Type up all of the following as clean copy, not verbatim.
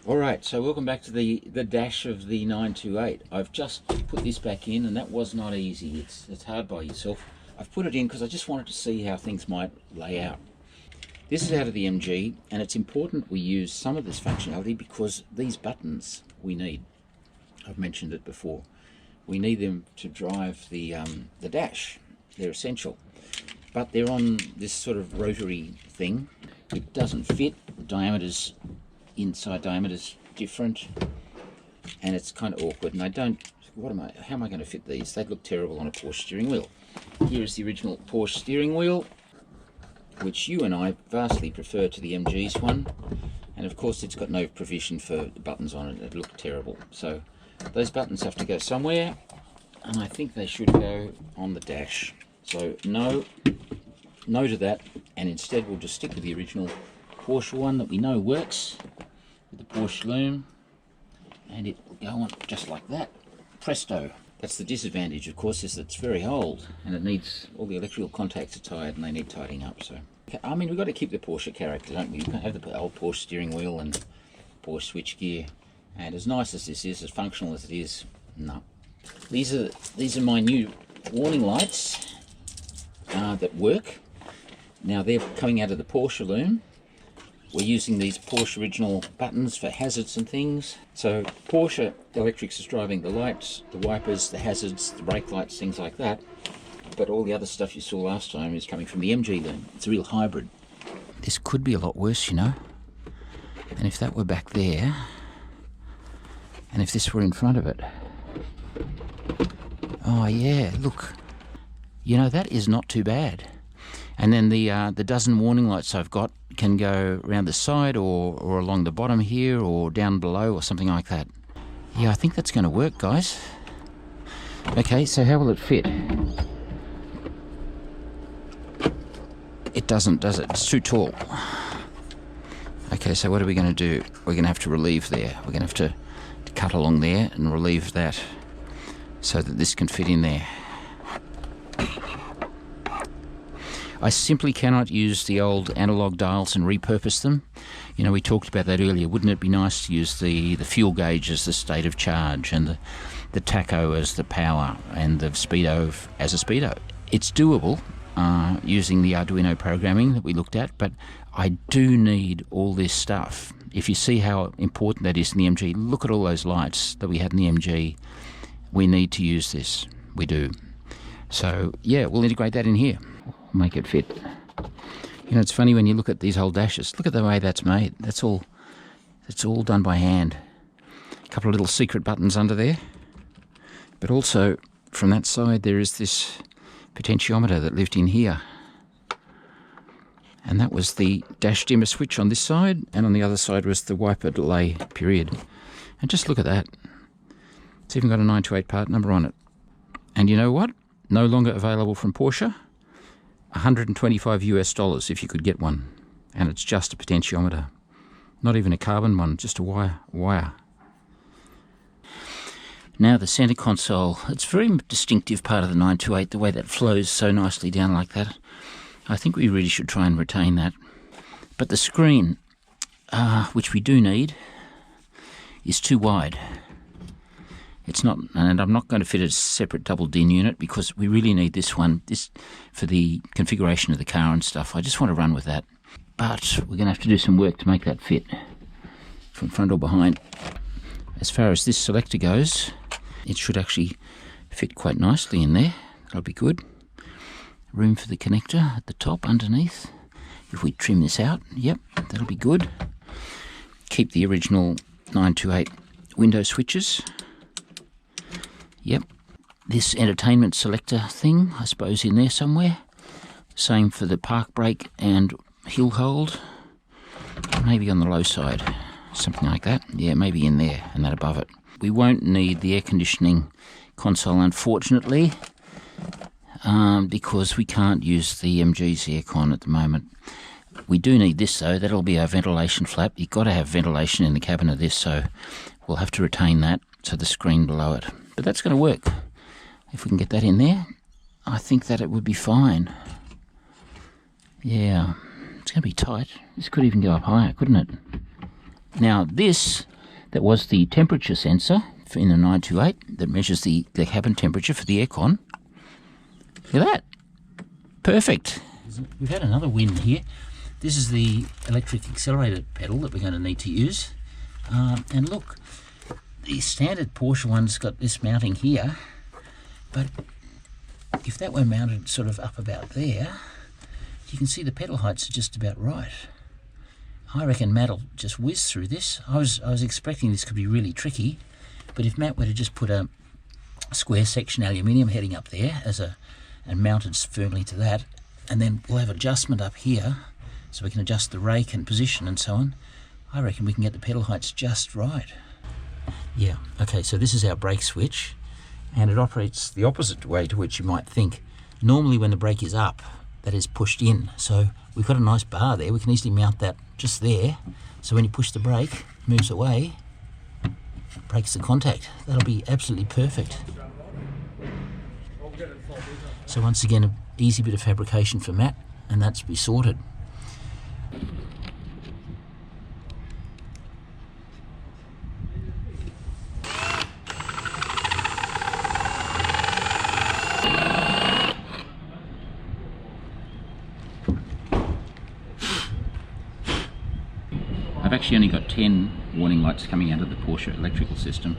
Alright, so welcome back to the dash of the 928. I've just put this back in, and that was not easy. It's hard by yourself. I've put it in because I just wanted to see how things might lay out. This is out of the MG, and it's important we use some of this functionality because these buttons we need. I've mentioned it before. We need them to drive the dash. They're essential. But they're on this sort of rotary thing. It doesn't fit. The diameter's inside diameter's different, and it's kind of awkward. And I don't. How am I going to fit these? They'd look terrible on a Porsche steering wheel. Here is the original Porsche steering wheel, which you and I vastly prefer to the MG's one. And of course, it's got no provision for buttons on it. It looked terrible. So those buttons have to go somewhere, and I think they should go on the dash. So no to that, and instead we'll just stick with the original Porsche one that we know works with the Porsche loom, and it will go on just like that. Presto. That's the disadvantage, of course, is that it's very old and it needs, all the electrical contacts are tired and they need tidying up. So I mean, we've got to keep the Porsche character, don't we? You can't have the old Porsche steering wheel and Porsche switchgear, and as nice as this is, as functional as it is, no. These are my new warning lights that work. Now they're coming out of the Porsche loom. We're using these Porsche original buttons for hazards and things. So Porsche Electrics is driving the lights, the wipers, the hazards, the brake lights, things like that. But all the other stuff you saw last time is coming from the MG loom. It's a real hybrid. This could be a lot worse, you know. And if that were back there, and if this were in front of it. Oh yeah, look. You know, that is not too bad. And then the dozen warning lights I've got can go around the side or along the bottom here or down below or something like that. Yeah, I think that's going to work, guys. Okay, so how will it fit? It doesn't, does it? It's too tall. Okay, so what are we going to do? We're going to have to relieve there. We're going to have to cut along there and relieve that so that this can fit in there. I simply cannot use the old analog dials and repurpose them. You know, we talked about that earlier. Wouldn't it be nice to use the fuel gauge as the state of charge and the tacho as the power and the speedo as a speedo? It's doable using the Arduino programming that we looked at, but I do need all this stuff. If you see how important that is in the MG, look at all those lights that we had in the MG. We need to use this. We do. So, yeah, we'll integrate that in here. Make it fit. You know, it's funny when you look at these old dashes. Look at the way that's made. That's all done by hand. A couple of little secret buttons under there. But also, from that side, there is this potentiometer that lived in here. And that was the dash dimmer switch on this side, and on the other side was the wiper delay period. And just look at that. It's even got a 928 part number on it. And you know what? No longer available from Porsche. $125 US if you could get one, and it's just a potentiometer, not even a carbon one, just a wire. Now the center console, it's a very distinctive part of the 928, the way that flows so nicely down like that. I think we really should try and retain that. But the screen, which we do need, is too wide. It's not, and I'm not going to fit a separate double DIN unit because we really need this one, this for the configuration of the car and stuff. I just want to run with that. But we're going to have to do some work to make that fit from front or behind. As far as this selector goes, it should actually fit quite nicely in there. That'll be good. Room for the connector at the top underneath. If we trim this out, yep, that'll be good. Keep the original 928 window switches. Yep, this entertainment selector thing, I suppose, in there somewhere. Same for the park brake and hill hold. Maybe on the low side, something like that. Yeah, maybe in there and that above it. We won't need the air conditioning console, unfortunately, because we can't use the MG's aircon at the moment. We do need this, though. That'll be our ventilation flap. You've got to have ventilation in the cabin of this, so we'll have to retain that to the screen below it. But that's going to work. If we can get that in there, I think that it would be fine. Yeah, it's going to be tight. This could even go up higher, couldn't it? Now this That was the temperature sensor in the 928 that measures the cabin temperature for the aircon. Look at that. Perfect. We've had another win here. This is the electric accelerator pedal that we're going to need to use. And look, the standard Porsche one's got this mounting here, but if that were mounted sort of up about there, you can see the pedal heights are just about right. I reckon Matt will just whiz through this. I was expecting this could be really tricky, but if Matt were to just put a square section aluminium heading up there and mounted firmly to that, and then we'll have adjustment up here so we can adjust the rake and position and so on, I reckon we can get the pedal heights just right. Yeah, okay, so this is our brake switch, and it operates the opposite way to which you might think. Normally when the brake is up, that is pushed in, so we've got a nice bar there. We can easily mount that just there, so when you push the brake, it moves away, breaks the contact. That'll be absolutely perfect. So once again, an easy bit of fabrication for Matt, and that's be sorted. I've actually only got 10 warning lights coming out of the Porsche electrical system,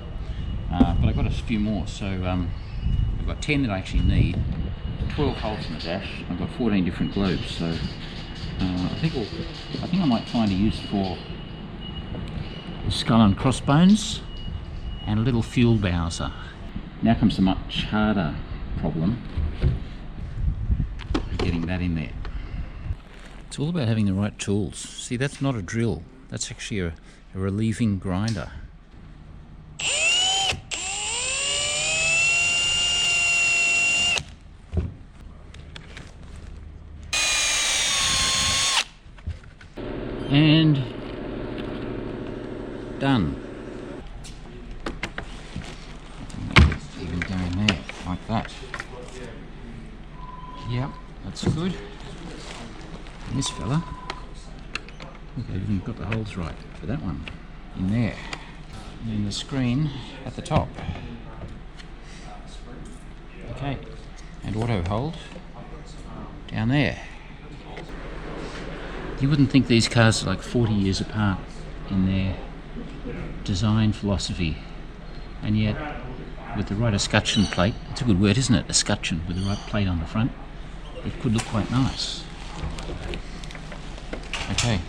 but I've got a few more, so I've got 10 that I actually need, 12 holes in the dash. I've got 14 different globes, so I think I might find a use for the skull and crossbones and a little fuel bowser. Now comes the much harder problem, getting that in there. It's all about having the right tools. See, that's not a drill. That's actually a relieving grinder. And done. Even going there, like that. Yep, that's good. And this fella, okay, I've even got the holes right for that one in there. And then the screen at the top. Okay, and auto hold down there. You wouldn't think these cars are like 40 years apart in their design philosophy, and yet with the right escutcheon plate, it's a good word, isn't it? Escutcheon, with the right plate on the front, it could look quite nice. Okay,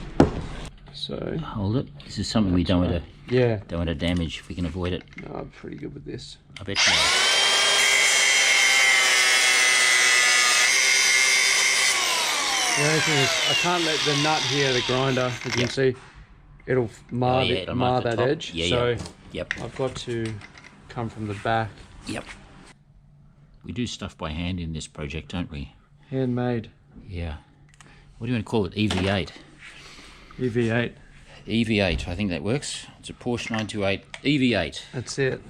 so hold it. This is something we don't want to damage if we can avoid it. No, I'm pretty good with this. I bet you are. The only thing is I can't let the nut here, the grinder, as you can see, it'll mar, mar that edge. So I've got to come from the back. Yep. We do stuff by hand in this project, don't we? Handmade. Yeah. What do you want to call it? EV8. EV8. EV8, I think that works. It's a Porsche 928 EV8. That's it.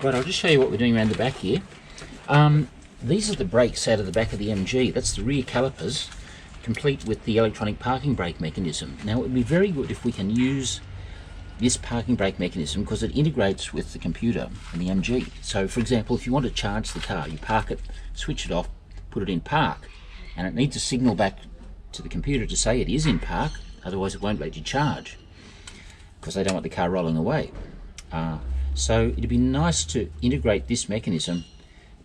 Right, I'll just show you what we're doing around the back here. These are the brakes out of the back of the MG. That's the rear calipers, complete with the electronic parking brake mechanism. Now, it would be very good if we can use this parking brake mechanism because it integrates with the computer in the MG. So, for example, if you want to charge the car, you park it, switch it off, put it in park, and it needs a signal back to the computer to say it is in park, otherwise it won't let you charge because they don't want the car rolling away. So it'd be nice to integrate this mechanism,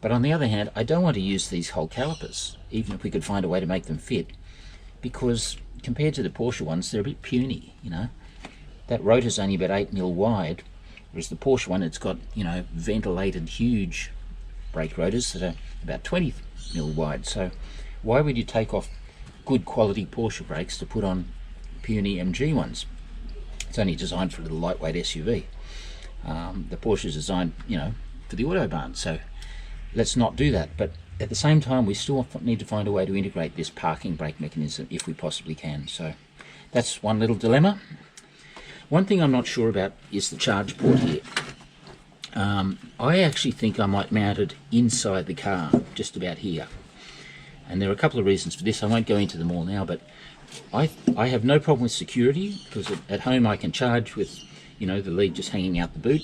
but on the other hand, I don't want to use these whole calipers, even if we could find a way to make them fit, because compared to the Porsche ones, they're a bit puny, you know. That rotor's only about 8 mil wide, whereas the Porsche one, it's got, you know, ventilated huge brake rotors that are about 20 mil wide. So why would you take off good quality Porsche brakes to put on puny MG ones? It's only designed for a little lightweight SUV. The Porsche is designed, you know, for the Autobahn, so let's not do that. But at the same time, we still need to find a way to integrate this parking brake mechanism if we possibly can. So that's one little dilemma. One thing I'm not sure about is the charge port here. I actually think I might mount it inside the car, just about here. And there are a couple of reasons for this. I won't go into them all now, but I have no problem with security, because at home I can charge with, you know, the lead just hanging out the boot.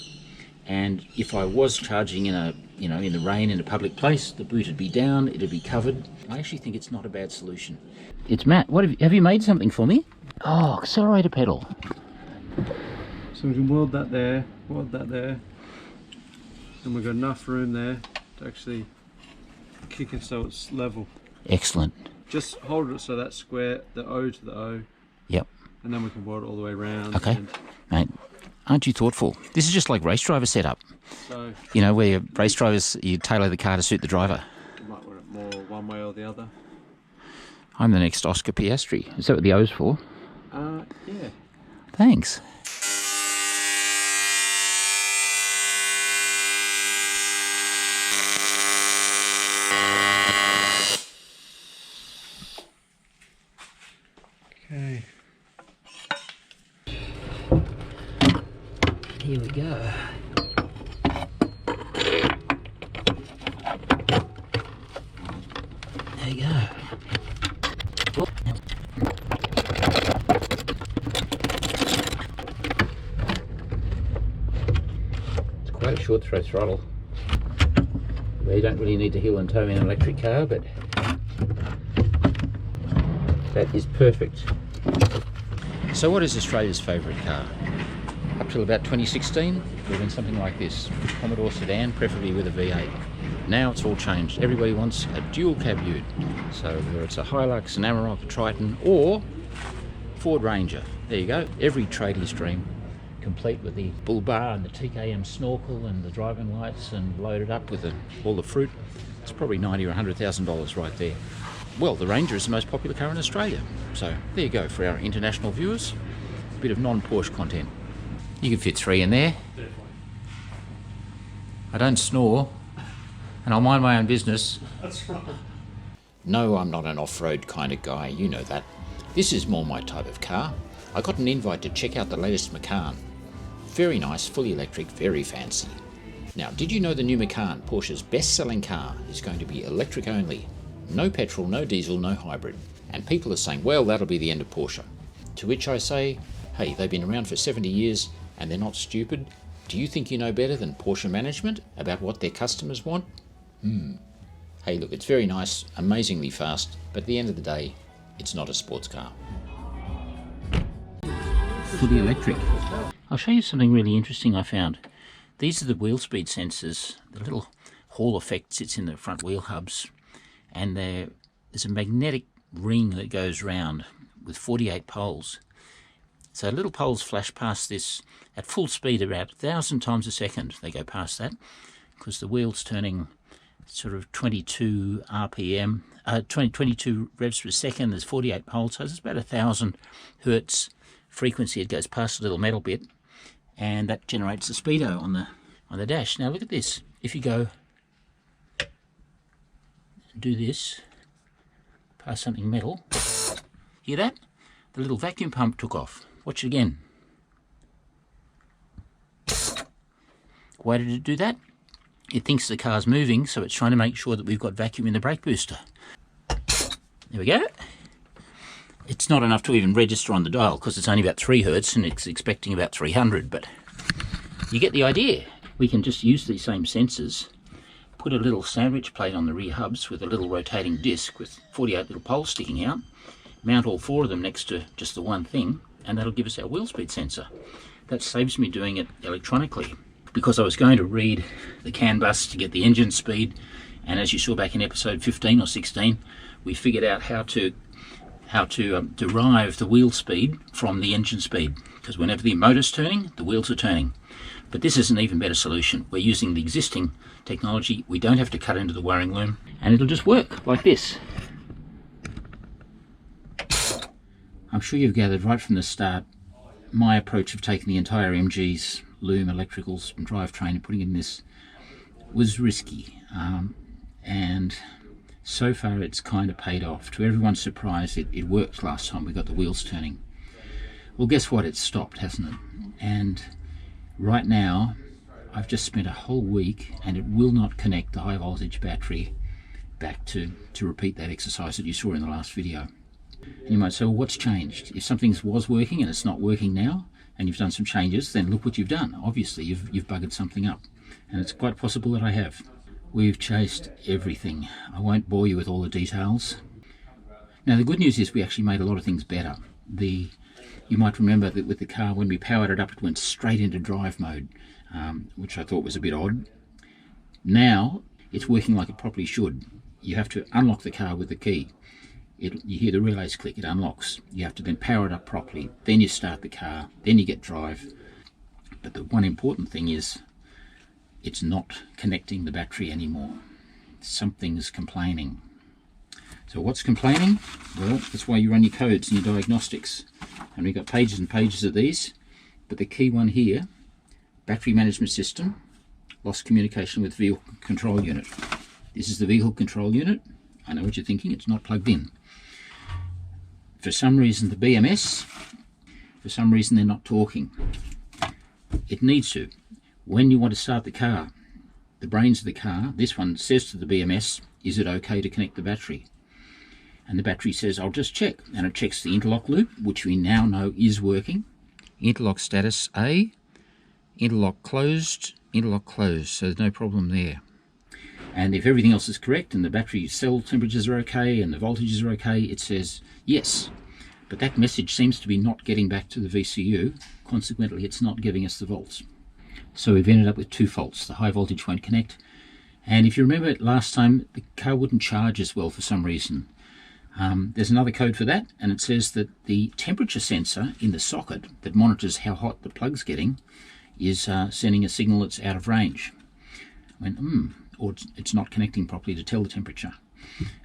And if I was charging in a, you know, in the rain in a public place, the boot would be down, it'd be covered. I actually think it's not a bad solution. It's Matt. What have you made something for me? Oh, accelerator pedal. So we can weld that there, and we've got enough room there to actually kick it so it's level. Excellent. Just hold it so that's square, the O to the O. Yep. And then we can weld it all the way around. Okay, mate. Aren't you thoughtful? This is just like race driver setup. So, you know, where race drivers, you tailor the car to suit the driver. You might want it more one way or the other. I'm the next Oscar Piastri. Is that what the O's for? Yeah. Thanks. Okay. Here we go. There you go. It's quite a short throw throttle. Well, you don't really need to heel and toe in an electric car, but that is perfect. So what is Australia's favourite car? Up till about 2016, it would have been something like this. Commodore sedan, preferably with a V8. Now it's all changed. Everybody wants a dual cab ute. So whether it's a Hilux, an Amarok, a Triton, or Ford Ranger. There you go. Every tradies dream, complete with the bull bar and the TKM snorkel and the driving lights, and loaded up with all the fruit. It's probably $90,000 or $100,000 right there. Well, the Ranger is the most popular car in Australia. So there you go for our international viewers. A bit of non-Porsche content. You can fit 3 in there. I don't snore, and I'll mind my own business. That's right. No, I'm not an off-road kind of guy, you know that. This is more my type of car. I got an invite to check out the latest Macan. Very nice, fully electric, very fancy. Now, did you know the new Macan, Porsche's best-selling car, is going to be electric only? No petrol, no diesel, no hybrid. And people are saying, well, that'll be the end of Porsche. To which I say, hey, they've been around for 70 years and they're not stupid. Do you think you know better than Porsche management about what their customers want? Hey, look, it's very nice, amazingly fast, but at the end of the day, it's not a sports car. Fully electric. I'll show you something really interesting I found. These are the wheel speed sensors. The little Hall effect sits in the front wheel hubs, and there's a magnetic ring that goes round with 48 poles. So little poles flash past this at full speed, about 1,000 times a second. They go past that because the wheel's turning sort of 22 RPM, 22 revs per second. There's 48 poles, so it's about 1,000 hertz frequency. It goes past a little metal bit, and that generates a speedo on the dash. Now look at this. If you go do this past something metal, hear that? The little vacuum pump took off. Watch it again. Why did it do that? It thinks the car's moving, so it's trying to make sure that we've got vacuum in the brake booster. There we go. It's not enough to even register on the dial because it's only about 3 hertz and it's expecting about 300, but you get the idea. We can just use these same sensors, put a little sandwich plate on the rear hubs with a little rotating disc with 48 little poles sticking out, mount all 4 of them next to just the one thing, and that'll give us our wheel speed sensor. That saves me doing it electronically, because I was going to read the CAN bus to get the engine speed, and as you saw back in episode 15 or 16, we figured out how to derive the wheel speed from the engine speed, because whenever the motor's turning, the wheels are turning. But this is an even better solution. We're using the existing technology. We don't have to cut into the wiring loom, and it'll just work like this. I'm sure you've gathered right from the start my approach of taking the entire MG's loom, electricals and drivetrain and putting it in this was risky, and so far it's kind of paid off. To everyone's surprise, it worked last time we got the wheels turning. Well, guess what? It's stopped, hasn't it? And right now, I've just spent a whole week and it will not connect the high voltage battery back to repeat that exercise that you saw in the last video. And you might say, well, what's changed? If something was working and it's not working now, and you've done some changes, then look what you've done. Obviously, you've buggered something up. And it's quite possible that I have. We've chased everything. I won't bore you with all the details. Now, the good news is we actually made a lot of things better. You might remember that with the car, when we powered it up, it went straight into drive mode, which I thought was a bit odd. Now, it's working like it probably should. You have to unlock the car with the key. You hear the relays click, it unlocks. You have to then power it up properly. Then you start the car, then you get drive. But the one important thing is it's not connecting the battery anymore. Something's complaining. So what's complaining? Well, that's why you run your codes and your diagnostics. And we've got pages and pages of these. But the key one here, battery management system, lost communication with vehicle control unit. This is the vehicle control unit. I know what you're thinking, it's not plugged in. For some reason the BMS, for some reason they're not talking. It needs to. When you want to start the car, the brains of the car, this one says to the BMS, is it okay to connect the battery? And the battery says, I'll just check. And it checks the interlock loop, which we now know is working. Interlock status A, interlock closed, so there's no problem there. And if everything else is correct and the battery cell temperatures are okay and the voltages are okay, it says yes. But that message seems to be not getting back to the VCU. Consequently, it's not giving us the volts. So we've ended up with two faults. The high voltage won't connect. And if you remember last time, the car wouldn't charge as well for some reason. There's another code for that, and it says that the temperature sensor in the socket that monitors how hot the plug's getting is sending a signal that's out of range. I went, or it's not connecting properly to tell the temperature.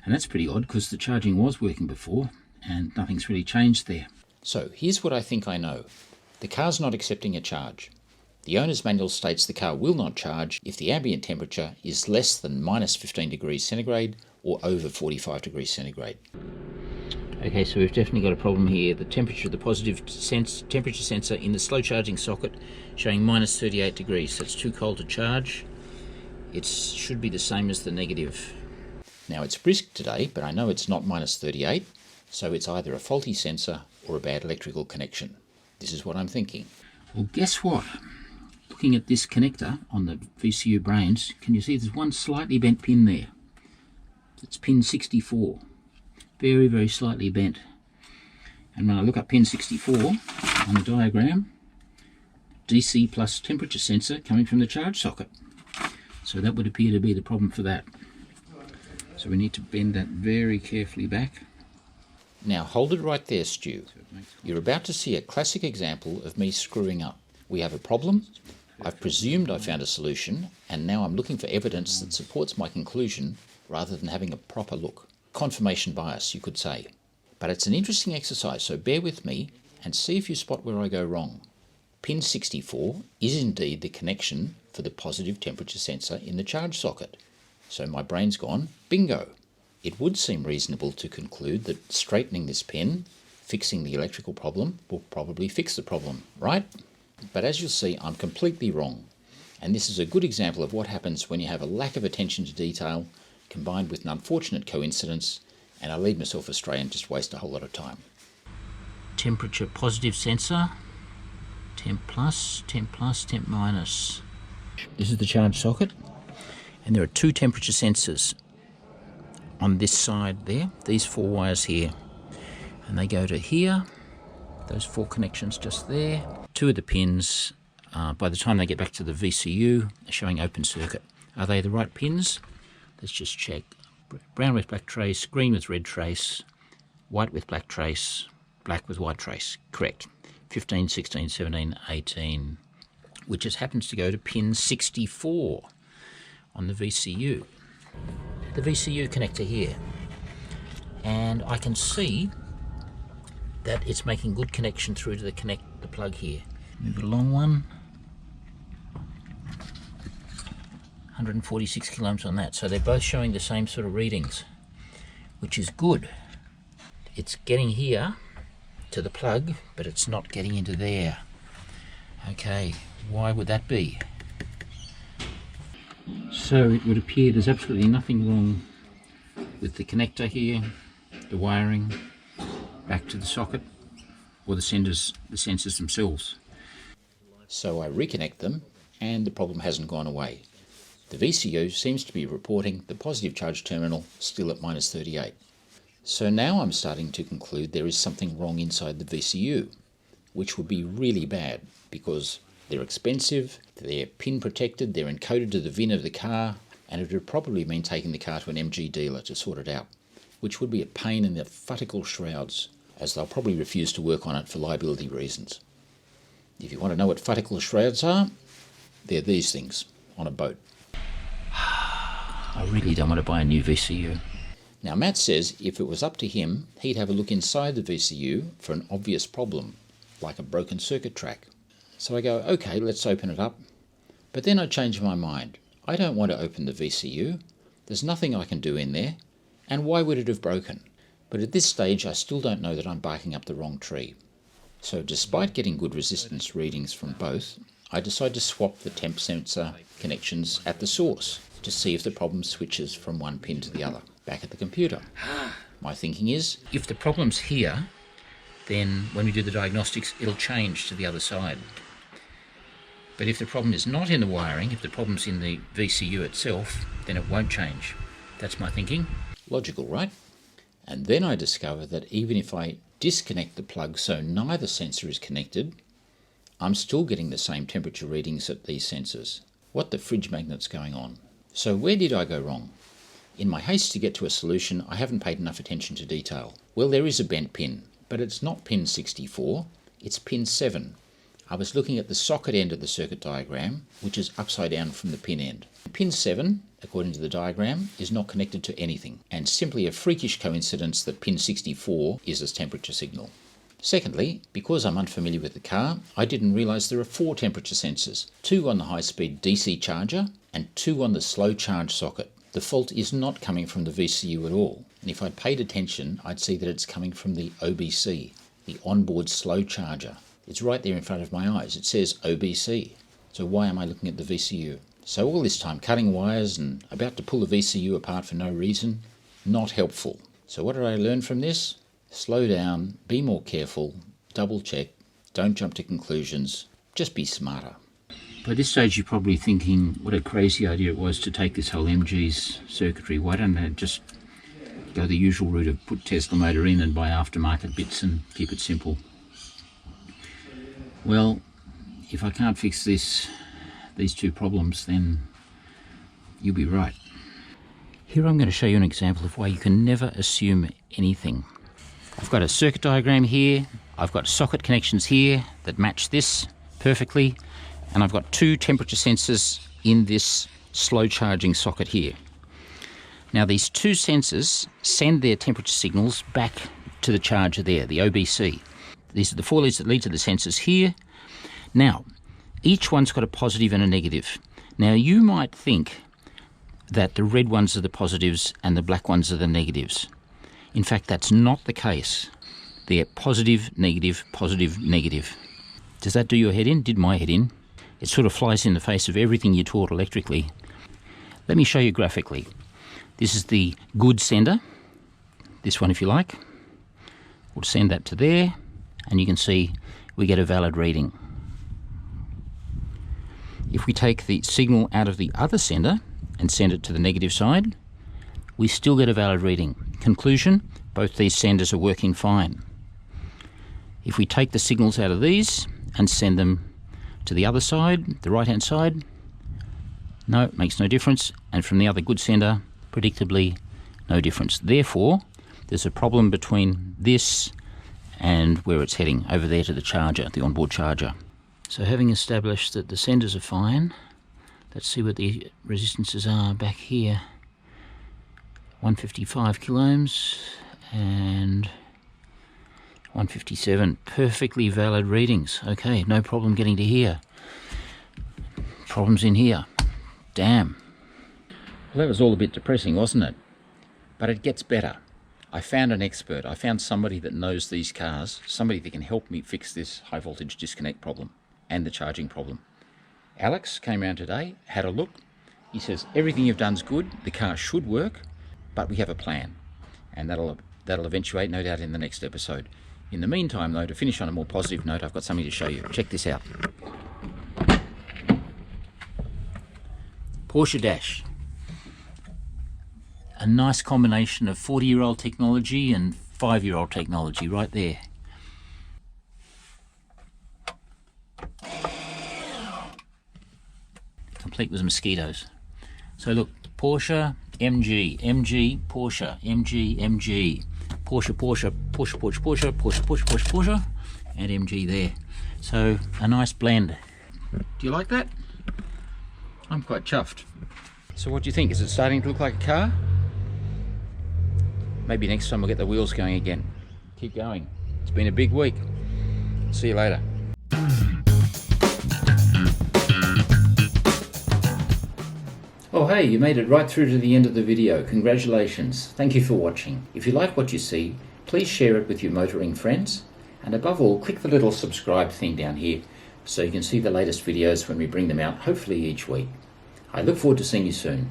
And that's pretty odd because the charging was working before and nothing's really changed there. So here's what I think I know. The car's not accepting a charge. The owner's manual states the car will not charge if the ambient temperature is less than minus 15 degrees centigrade or over 45 degrees centigrade. Okay, so we've definitely got a problem here. The temperature, the positive temperature sensor in the slow charging socket showing minus 38 degrees. So it's too cold to charge. It should be the same as the negative. Now it's brisk today, but I know it's not minus 38, so it's either a faulty sensor or a bad electrical connection. This is what I'm thinking. Well, guess what? Looking at this connector on the VCU brains, can you see there's one slightly bent pin there? It's pin 64. Very, very slightly bent. And when I look up pin 64 on the diagram, DC plus temperature sensor coming from the charge socket. So that would appear to be the problem for that. So we need to bend that very carefully back. Now hold it right there, Stu. You're about to see a classic example of me screwing up. We have a problem, I've presumed I found a solution, and now I'm looking for evidence that supports my conclusion rather than having a proper look. Confirmation bias, you could say. But it's an interesting exercise, so bear with me and see if you spot where I go wrong. Pin 64 is indeed the connection for the positive temperature sensor in the charge socket. So my brain's gone, bingo. It would seem reasonable to conclude that straightening this pin, fixing the electrical problem, will probably fix the problem, right? But as you'll see, I'm completely wrong. And this is a good example of what happens when you have a lack of attention to detail combined with an unfortunate coincidence, and I leave myself astray and just waste a whole lot of time. Temperature positive sensor, temp plus, temp minus. This is the charge socket, and there are two temperature sensors on this side there, these four wires here, and they go to here, those four connections just there. Two of the pins, by the time they get back to the VCU, are showing open circuit. Are they the right pins? Let's just check. Brown with black trace, green with red trace, white with black trace, black with white trace. Correct. 15, 16, 17, 18, which just happens to go to pin 64 on the VCU. The VCU connector here. And I can see that it's making good connection through to the plug here. Move it along one. 146 kilo ohms on that. So they're both showing the same sort of readings, which is good. It's getting here to the plug, but it's not getting into there. Okay, why would that be? So it would appear there's absolutely nothing wrong with the connector here, the wiring back to the socket, or the sensors themselves. So I reconnect them and the problem hasn't gone away. The VCU seems to be reporting the positive charge terminal still at -38. So now I'm starting to conclude there is something wrong inside the VCU, which would be really bad because they're expensive, they're pin protected, they're encoded to the VIN of the car, and it would probably mean taking the car to an MG dealer to sort it out, which would be a pain in the futical shrouds, as they'll probably refuse to work on it for liability reasons. If you want to know what futical shrouds are, they're these things on a boat. I really don't want to buy a new VCU. Now Matt says if it was up to him, he'd have a look inside the VCU for an obvious problem, like a broken circuit track. So I go, okay, let's open it up. But then I change my mind. I don't want to open the VCU. There's nothing I can do in there. And why would it have broken? But at this stage, I still don't know that I'm barking up the wrong tree. So despite getting good resistance readings from both, I decide to swap the temp sensor connections at the source to see if the problem switches from one pin to the other, back at the computer. My thinking is, if the problem's here, then when we do the diagnostics, it'll change to the other side. But if the problem is not in the wiring, if the problem's in the VCU itself, then it won't change. That's my thinking. Logical, right? And then I discover that even if I disconnect the plug so neither sensor is connected, I'm still getting the same temperature readings at these sensors. What the fridge magnet's going on? So where did I go wrong? In my haste to get to a solution, I haven't paid enough attention to detail. Well, there is a bent pin, but it's not pin 64, it's pin 7. I was looking at the socket end of the circuit diagram, which is upside down from the pin end. Pin 7, according to the diagram, is not connected to anything, and simply a freakish coincidence that pin 64 is a temperature signal. Secondly, because I'm unfamiliar with the car, I didn't realise there are 4 temperature sensors, 2 on the high-speed DC charger and 2 on the slow charge socket. The fault is not coming from the VCU at all, and if I'd paid attention, I'd see that it's coming from the OBC, the onboard slow charger. It's right there in front of my eyes. It says OBC. So why am I looking at the VCU? So all this time cutting wires and about to pull the VCU apart for no reason, not helpful. So what did I learn from this? Slow down, be more careful, double check, don't jump to conclusions, just be smarter. By this stage you're probably thinking what a crazy idea it was to take this whole MG's circuitry. Why don't they just go the usual route of put Tesla motor in and buy aftermarket bits and keep it simple? Well, if I can't fix these 2 problems, then you'll be right. Here I'm going to show you an example of why you can never assume anything. I've got a circuit diagram here, I've got socket connections here that match this perfectly, and I've got 2 temperature sensors in this slow charging socket here. Now these 2 sensors send their temperature signals back to the charger there, the OBC. These are the 4 leads that lead to the sensors here. Now, each one's got a positive and a negative. Now, you might think that the red ones are the positives and the black ones are the negatives. In fact, that's not the case. They're positive, negative, positive, negative. Does that do your head in? Did my head in? It sort of flies in the face of everything you're taught electrically. Let me show you graphically. This is the good sender. This one, if you like. We'll send that to there. And you can see we get a valid reading. If we take the signal out of the other sender and send it to the negative side, we still get a valid reading. Conclusion, both these senders are working fine. If we take the signals out of these and send them to the other side, the right-hand side, no, it makes no difference. And from the other good sender, predictably, no difference. Therefore, there's a problem between this and where it's heading, over there to the charger, the onboard charger. So having established that the senders are fine, let's see what the resistances are back here. 155 kilo ohms and 157, perfectly valid readings. Okay, no problem getting to here. Problems in here. Damn. Well, that was all a bit depressing, wasn't it? But it gets better. I found an expert. I found somebody that knows these cars, somebody that can help me fix this high voltage disconnect problem and the charging problem. Alex came around today, had a look. He says, everything you've done's good, the car should work, but we have a plan. And that'll eventuate, no doubt, in the next episode. In the meantime, though, to finish on a more positive note, I've got something to show you. Check this out. Porsche dash. A nice combination of 40-year-old technology and 5-year-old technology right there. Complete with mosquitoes. So look, Porsche, MG, MG, Porsche, MG, MG, Porsche, Porsche, Porsche, Porsche, Porsche, Porsche, Porsche, Porsche, Porsche, and MG there. So a nice blend. Do you like that? I'm quite chuffed. So what do you think? Is it starting to look like a car? Maybe next time we'll get the wheels going again. Keep going. It's been a big week. See you later. Oh hey, you made it right through to the end of the video. Congratulations. Thank you for watching. If you like what you see, please share it with your motoring friends. And above all, click the little subscribe thing down here so you can see the latest videos when we bring them out, hopefully each week. I look forward to seeing you soon.